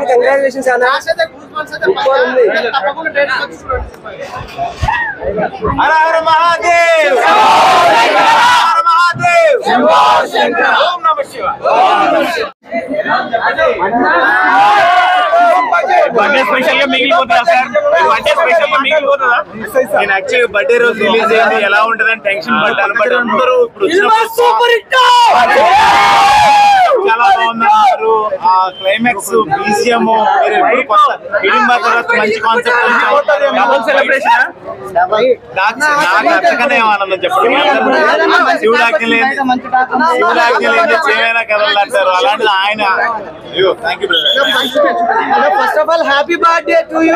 Congratulations అన్న. హర హర మహాదేవ్, మహాదేవ్, ఓం నమః శివాయ. బర్త్డే స్పెషల్ గా మిగిలిపోతుందా సార్? బర్త్డే స్పెషల్ గా మిగిలిపోతుందా? నేను యాక్చువల్లీ బర్త్డే రోజు రిలీజ్ అయింది ఎలా ఉంటదని టెన్షన్ పడ్డాను. బట్ అందరూ ఇప్పుడు చాలా బాగున్నారు. ఆ క్లైమాక్స్ బీజిఎం మీరు ఎప్పుడు కొత్త ఇడింబా తర్వాత మంచి కాన్సెప్ట్ డబుల్ సెలబ్రేషన్. నాకు అంతకనే ఆనందం చెప్పండి. శివుడాజ్ఞ లేని ఏమైనా కథలు అంటారు అలాంటిది ఆయన. Thank you brother. First of all happy birthday to you.